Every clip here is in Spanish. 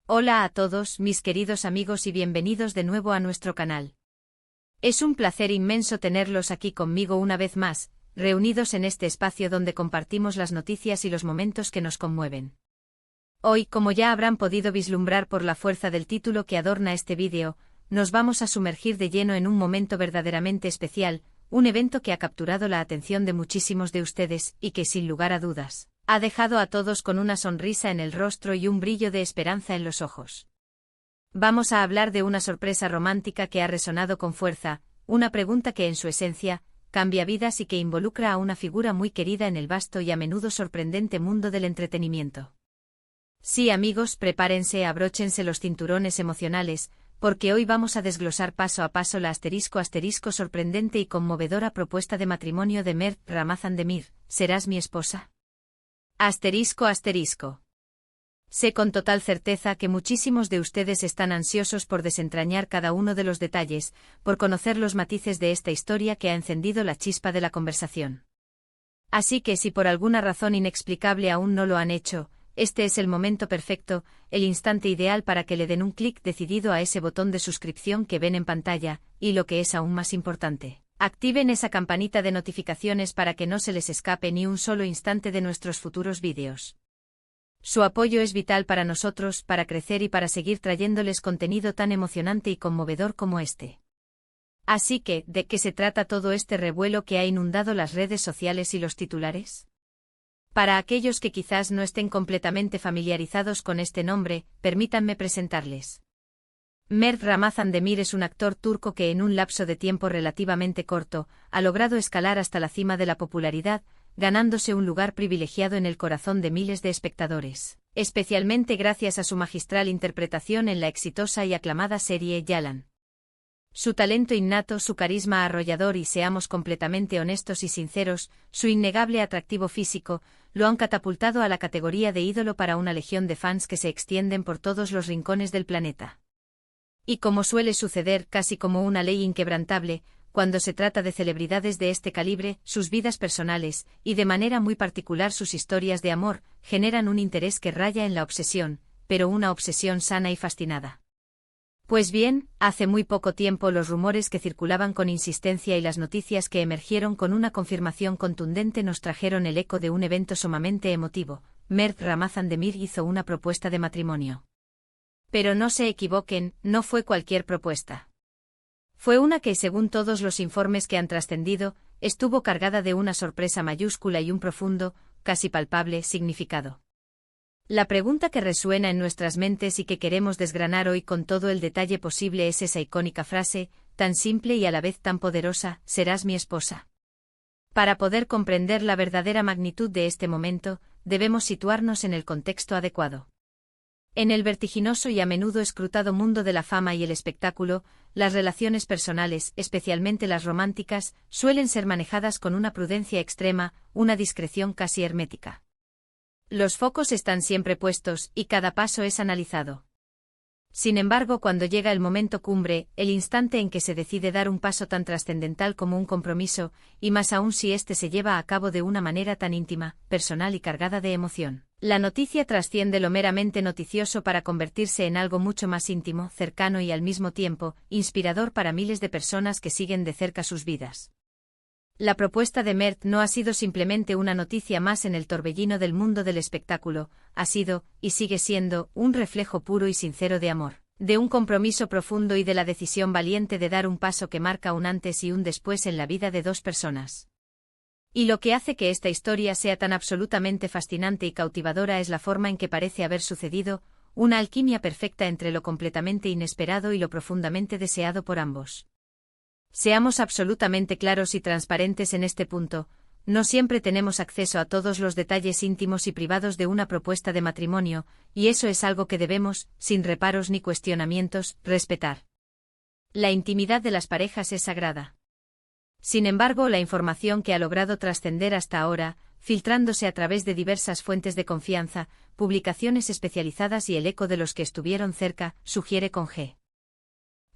Hola a todos, mis queridos amigos, y bienvenidos de nuevo a nuestro canal. Es un placer inmenso tenerlos aquí conmigo una vez más, reunidos en este espacio donde compartimos las noticias y los momentos que nos conmueven. Hoy, como ya habrán podido vislumbrar por la fuerza del título que adorna este vídeo, nos vamos a sumergir de lleno en un momento verdaderamente especial, un evento que ha capturado la atención de muchísimos de ustedes y que, sin lugar a dudas, ha dejado a todos con una sonrisa en el rostro y un brillo de esperanza en los ojos. Vamos a hablar de una sorpresa romántica que ha resonado con fuerza, una pregunta que en su esencia cambia vidas y que involucra a una figura muy querida en el vasto y a menudo sorprendente mundo del entretenimiento. Sí, amigos, prepárense, abróchense los cinturones emocionales, porque hoy vamos a desglosar paso a paso la sorprendente y conmovedora propuesta de matrimonio de Mert Ramazan Demir. ¿Serás mi esposa? Sé con total certeza que muchísimos de ustedes están ansiosos por desentrañar cada uno de los detalles, por conocer los matices de esta historia que ha encendido la chispa de la conversación. Así que si por alguna razón inexplicable aún no lo han hecho, este es el momento perfecto, el instante ideal para que le den un clic decidido a ese botón de suscripción que ven en pantalla, y lo que es aún más importante, activen esa campanita de notificaciones para que no se les escape ni un solo instante de nuestros futuros vídeos. Su apoyo es vital para nosotros, para crecer y para seguir trayéndoles contenido tan emocionante y conmovedor como este. Así que, ¿de qué se trata todo este revuelo que ha inundado las redes sociales y los titulares? Para aquellos que quizás no estén completamente familiarizados con este nombre, permítanme presentarles. Mert Ramazan Demir es un actor turco que en un lapso de tiempo relativamente corto, ha logrado escalar hasta la cima de la popularidad, ganándose un lugar privilegiado en el corazón de miles de espectadores, especialmente gracias a su magistral interpretación en la exitosa y aclamada serie Yalan. Su talento innato, su carisma arrollador y, seamos completamente honestos y sinceros, su innegable atractivo físico, lo han catapultado a la categoría de ídolo para una legión de fans que se extienden por todos los rincones del planeta. Y como suele suceder, casi como una ley inquebrantable, cuando se trata de celebridades de este calibre, sus vidas personales, y de manera muy particular sus historias de amor, generan un interés que raya en la obsesión, pero una obsesión sana y fascinada. Pues bien, hace muy poco tiempo los rumores que circulaban con insistencia y las noticias que emergieron con una confirmación contundente nos trajeron el eco de un evento sumamente emotivo. Mert Ramazan Demir hizo una propuesta de matrimonio. Pero no se equivoquen, no fue cualquier propuesta. Fue una que, según todos los informes que han trascendido, estuvo cargada de una sorpresa mayúscula y un profundo, casi palpable, significado. La pregunta que resuena en nuestras mentes y que queremos desgranar hoy con todo el detalle posible es esa icónica frase, tan simple y a la vez tan poderosa: ¿serás mi esposa? Para poder comprender la verdadera magnitud de este momento, debemos situarnos en el contexto adecuado. En el vertiginoso y a menudo escrutado mundo de la fama y el espectáculo, las relaciones personales, especialmente las románticas, suelen ser manejadas con una prudencia extrema, una discreción casi hermética. Los focos están siempre puestos, y cada paso es analizado. Sin embargo, cuando llega el momento cumbre, el instante en que se decide dar un paso tan trascendental como un compromiso, y más aún si éste se lleva a cabo de una manera tan íntima, personal y cargada de emoción, la noticia trasciende lo meramente noticioso para convertirse en algo mucho más íntimo, cercano y al mismo tiempo, inspirador para miles de personas que siguen de cerca sus vidas. La propuesta de Mert no ha sido simplemente una noticia más en el torbellino del mundo del espectáculo, ha sido, y sigue siendo, un reflejo puro y sincero de amor, de un compromiso profundo y de la decisión valiente de dar un paso que marca un antes y un después en la vida de dos personas. Y lo que hace que esta historia sea tan absolutamente fascinante y cautivadora es la forma en que parece haber sucedido, una alquimia perfecta entre lo completamente inesperado y lo profundamente deseado por ambos. Seamos absolutamente claros y transparentes en este punto, no siempre tenemos acceso a todos los detalles íntimos y privados de una propuesta de matrimonio, y eso es algo que debemos, sin reparos ni cuestionamientos, respetar. La intimidad de las parejas es sagrada. Sin embargo, la información que ha logrado trascender hasta ahora, filtrándose a través de diversas fuentes de confianza, publicaciones especializadas y el eco de los que estuvieron cerca, sugiere con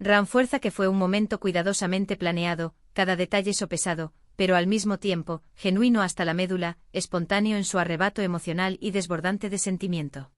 gran fuerza que fue un momento cuidadosamente planeado, cada detalle sopesado, pero al mismo tiempo, genuino hasta la médula, espontáneo en su arrebato emocional y desbordante de sentimiento.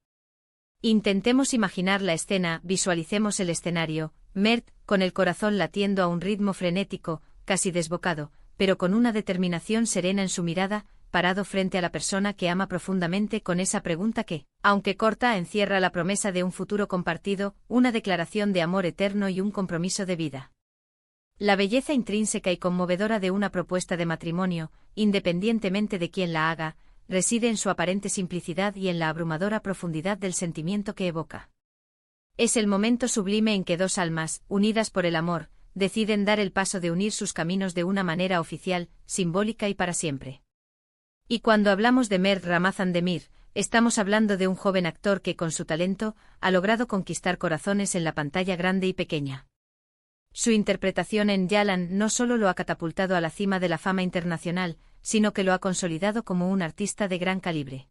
Intentemos imaginar la escena, visualicemos el escenario, Mert, con el corazón latiendo a un ritmo frenético, casi desbocado, pero con una determinación serena en su mirada, parado frente a la persona que ama profundamente con esa pregunta que, aunque corta, encierra la promesa de un futuro compartido, una declaración de amor eterno y un compromiso de vida. La belleza intrínseca y conmovedora de una propuesta de matrimonio, independientemente de quién la haga, reside en su aparente simplicidad y en la abrumadora profundidad del sentimiento que evoca. Es el momento sublime en que dos almas, unidas por el amor, deciden dar el paso de unir sus caminos de una manera oficial, simbólica y para siempre. Y cuando hablamos de Mert Ramazan Demir, estamos hablando de un joven actor que con su talento ha logrado conquistar corazones en la pantalla grande y pequeña. Su interpretación en Yalan no solo lo ha catapultado a la cima de la fama internacional, sino que lo ha consolidado como un artista de gran calibre.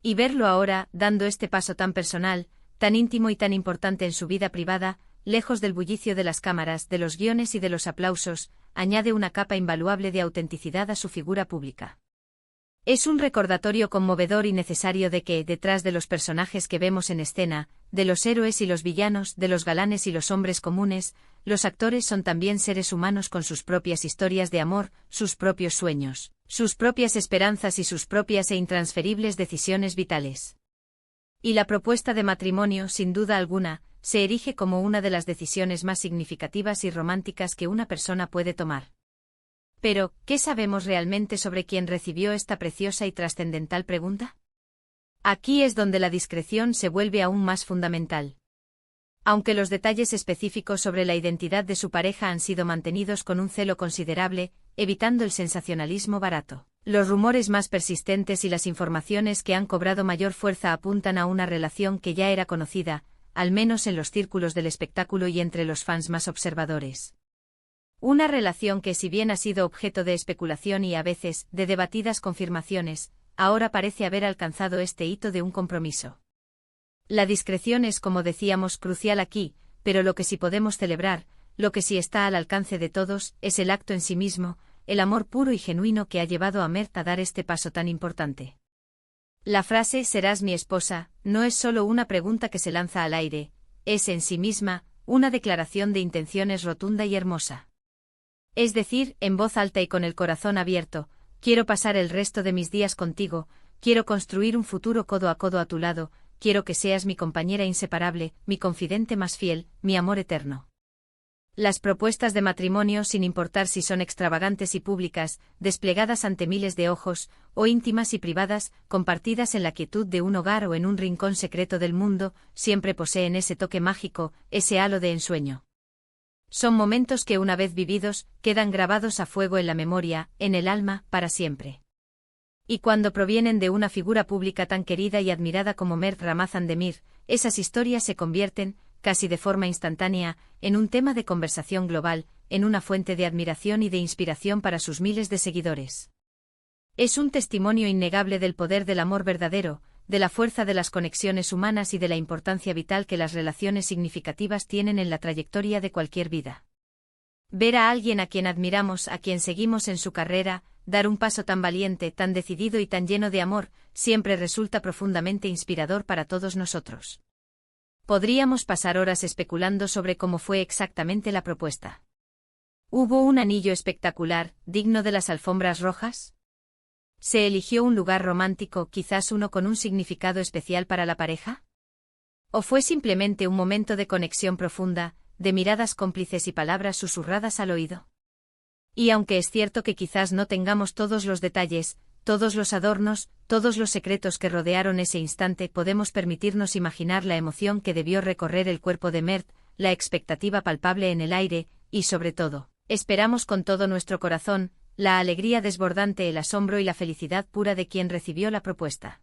Y verlo ahora, dando este paso tan personal, tan íntimo y tan importante en su vida privada, lejos del bullicio de las cámaras, de los guiones y de los aplausos, añade una capa invaluable de autenticidad a su figura pública. Es un recordatorio conmovedor y necesario de que, detrás de los personajes que vemos en escena, de los héroes y los villanos, de los galanes y los hombres comunes, los actores son también seres humanos con sus propias historias de amor, sus propios sueños, sus propias esperanzas y sus propias e intransferibles decisiones vitales. Y la propuesta de matrimonio, sin duda alguna, se erige como una de las decisiones más significativas y románticas que una persona puede tomar. Pero, ¿qué sabemos realmente sobre quién recibió esta preciosa y trascendental pregunta? Aquí es donde la discreción se vuelve aún más fundamental. Aunque los detalles específicos sobre la identidad de su pareja han sido mantenidos con un celo considerable, evitando el sensacionalismo barato, los rumores más persistentes y las informaciones que han cobrado mayor fuerza apuntan a una relación que ya era conocida, al menos en los círculos del espectáculo y entre los fans más observadores. Una relación que, si bien ha sido objeto de especulación y a veces de debatidas confirmaciones, ahora parece haber alcanzado este hito de un compromiso. La discreción es, como decíamos, crucial aquí, pero lo que sí podemos celebrar, lo que sí está al alcance de todos, es el acto en sí mismo, el amor puro y genuino que ha llevado a Mert a dar este paso tan importante. La frase «serás mi esposa» no es solo una pregunta que se lanza al aire, es en sí misma una declaración de intenciones rotunda y hermosa. Es decir, en voz alta y con el corazón abierto, quiero pasar el resto de mis días contigo, quiero construir un futuro codo a codo a tu lado, quiero que seas mi compañera inseparable, mi confidente más fiel, mi amor eterno. Las propuestas de matrimonio, sin importar si son extravagantes y públicas, desplegadas ante miles de ojos, o íntimas y privadas, compartidas en la quietud de un hogar o en un rincón secreto del mundo, siempre poseen ese toque mágico, ese halo de ensueño. Son momentos que, una vez vividos, quedan grabados a fuego en la memoria, en el alma, para siempre. Y cuando provienen de una figura pública tan querida y admirada como Mert Ramazan Demir, esas historias se convierten, casi de forma instantánea, en un tema de conversación global, en una fuente de admiración y de inspiración para sus miles de seguidores. Es un testimonio innegable del poder del amor verdadero, de la fuerza de las conexiones humanas y de la importancia vital que las relaciones significativas tienen en la trayectoria de cualquier vida. Ver a alguien a quien admiramos, a quien seguimos en su carrera, dar un paso tan valiente, tan decidido y tan lleno de amor, siempre resulta profundamente inspirador para todos nosotros. Podríamos pasar horas especulando sobre cómo fue exactamente la propuesta. ¿Hubo un anillo espectacular, digno de las alfombras rojas? ¿Se eligió un lugar romántico, quizás uno con un significado especial para la pareja? ¿O fue simplemente un momento de conexión profunda, de miradas cómplices y palabras susurradas al oído? Y aunque es cierto que quizás no tengamos todos los detalles, todos los adornos, todos los secretos que rodearon ese instante, podemos permitirnos imaginar la emoción que debió recorrer el cuerpo de Mert, la expectativa palpable en el aire, y sobre todo, esperamos con todo nuestro corazón, la alegría desbordante, el asombro y la felicidad pura de quien recibió la propuesta.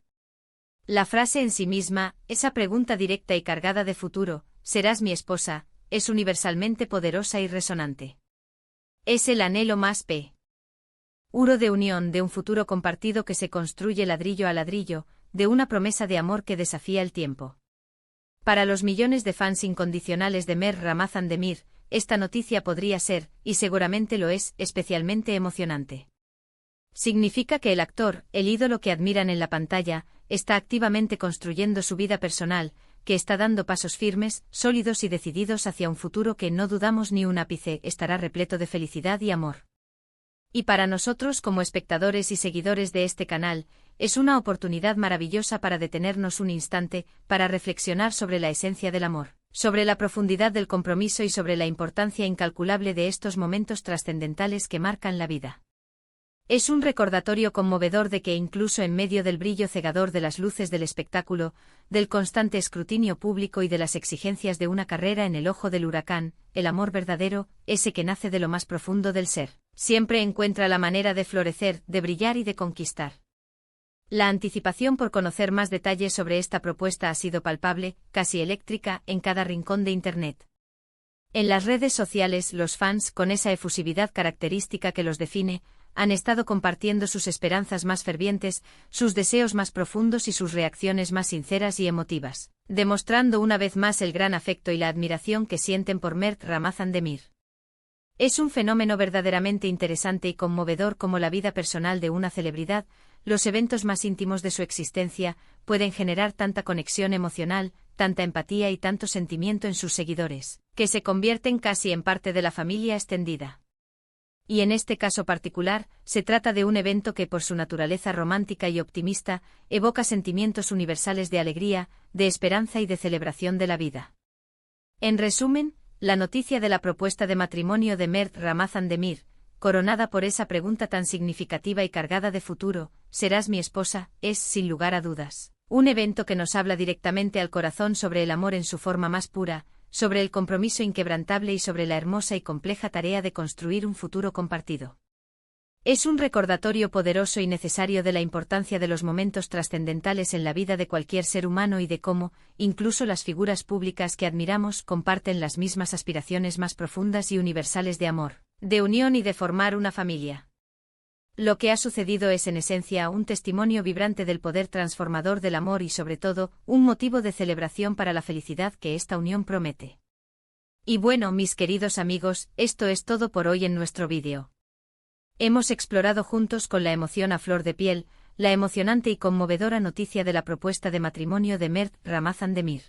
La frase en sí misma, esa pregunta directa y cargada de futuro, «¿serás mi esposa?», es universalmente poderosa y resonante. Es el anhelo más puro de unión, de un futuro compartido que se construye ladrillo a ladrillo, de una promesa de amor que desafía el tiempo. Para los millones de fans incondicionales de Mert Ramazan Demir, esta noticia podría ser, y seguramente lo es, especialmente emocionante. Significa que el actor, el ídolo que admiran en la pantalla, está activamente construyendo su vida personal, que está dando pasos firmes, sólidos y decididos hacia un futuro que no dudamos ni un ápice estará repleto de felicidad y amor. Y para nosotros como espectadores y seguidores de este canal, es una oportunidad maravillosa para detenernos un instante, para reflexionar sobre la esencia del amor, sobre la profundidad del compromiso y sobre la importancia incalculable de estos momentos trascendentales que marcan la vida. Es un recordatorio conmovedor de que incluso en medio del brillo cegador de las luces del espectáculo, del constante escrutinio público y de las exigencias de una carrera en el ojo del huracán, el amor verdadero, ese que nace de lo más profundo del ser, siempre encuentra la manera de florecer, de brillar y de conquistar. La anticipación por conocer más detalles sobre esta propuesta ha sido palpable, casi eléctrica, en cada rincón de Internet. En las redes sociales, los fans, con esa efusividad característica que los define, han estado compartiendo sus esperanzas más fervientes, sus deseos más profundos y sus reacciones más sinceras y emotivas, demostrando una vez más el gran afecto y la admiración que sienten por Mert Ramazan Demir. Es un fenómeno verdaderamente interesante y conmovedor como la vida personal de una celebridad, los eventos más íntimos de su existencia, pueden generar tanta conexión emocional, tanta empatía y tanto sentimiento en sus seguidores, que se convierten casi en parte de la familia extendida. Y en este caso particular, se trata de un evento que por su naturaleza romántica y optimista, evoca sentimientos universales de alegría, de esperanza y de celebración de la vida. En resumen, la noticia de la propuesta de matrimonio de Mert Ramazan Demir, coronada por esa pregunta tan significativa y cargada de futuro, ¿serás mi esposa?, es, sin lugar a dudas, un evento que nos habla directamente al corazón sobre el amor en su forma más pura, sobre el compromiso inquebrantable y sobre la hermosa y compleja tarea de construir un futuro compartido. Es un recordatorio poderoso y necesario de la importancia de los momentos trascendentales en la vida de cualquier ser humano y de cómo, incluso las figuras públicas que admiramos, comparten las mismas aspiraciones más profundas y universales de amor, de unión y de formar una familia. Lo que ha sucedido es en esencia un testimonio vibrante del poder transformador del amor y sobre todo, un motivo de celebración para la felicidad que esta unión promete. Y bueno, mis queridos amigos, esto es todo por hoy en nuestro vídeo. Hemos explorado juntos con la emoción a flor de piel, la emocionante y conmovedora noticia de la propuesta de matrimonio de Mert Ramazan Demir.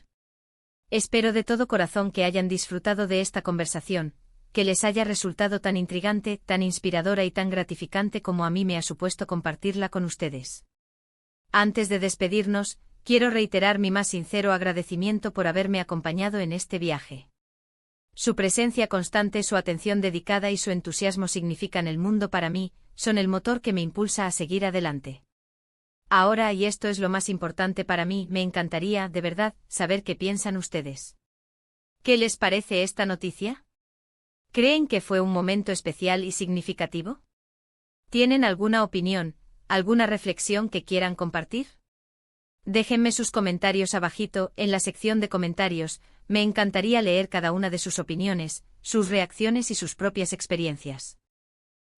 Espero de todo corazón que hayan disfrutado de esta conversación, que les haya resultado tan intrigante, tan inspiradora y tan gratificante como a mí me ha supuesto compartirla con ustedes. Antes de despedirnos, quiero reiterar mi más sincero agradecimiento por haberme acompañado en este viaje. Su presencia constante, su atención dedicada y su entusiasmo significan el mundo para mí, son el motor que me impulsa a seguir adelante. Ahora, y esto es lo más importante para mí, me encantaría, de verdad, saber qué piensan ustedes. ¿Qué les parece esta noticia? ¿Creen que fue un momento especial y significativo? ¿Tienen alguna opinión, alguna reflexión que quieran compartir? Déjenme sus comentarios abajito, en la sección de comentarios, me encantaría leer cada una de sus opiniones, sus reacciones y sus propias experiencias.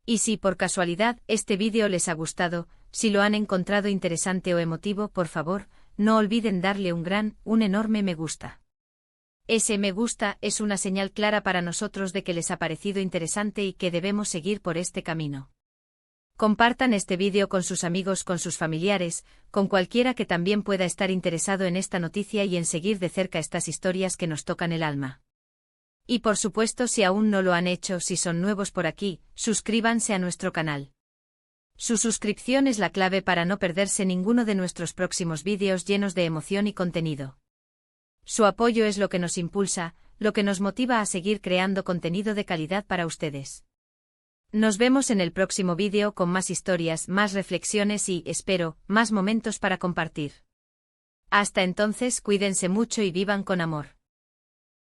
Y si por casualidad este vídeo les ha gustado, si lo han encontrado interesante o emotivo, por favor, no olviden darle un enorme me gusta. Ese me gusta es una señal clara para nosotros de que les ha parecido interesante y que debemos seguir por este camino. Compartan este vídeo con sus amigos, con sus familiares, con cualquiera que también pueda estar interesado en esta noticia y en seguir de cerca estas historias que nos tocan el alma. Y por supuesto, si aún no lo han hecho, si son nuevos por aquí, suscríbanse a nuestro canal. Su suscripción es la clave para no perderse ninguno de nuestros próximos vídeos llenos de emoción y contenido. Su apoyo es lo que nos impulsa, lo que nos motiva a seguir creando contenido de calidad para ustedes. Nos vemos en el próximo vídeo con más historias, más reflexiones y, espero, más momentos para compartir. Hasta entonces, cuídense mucho y vivan con amor.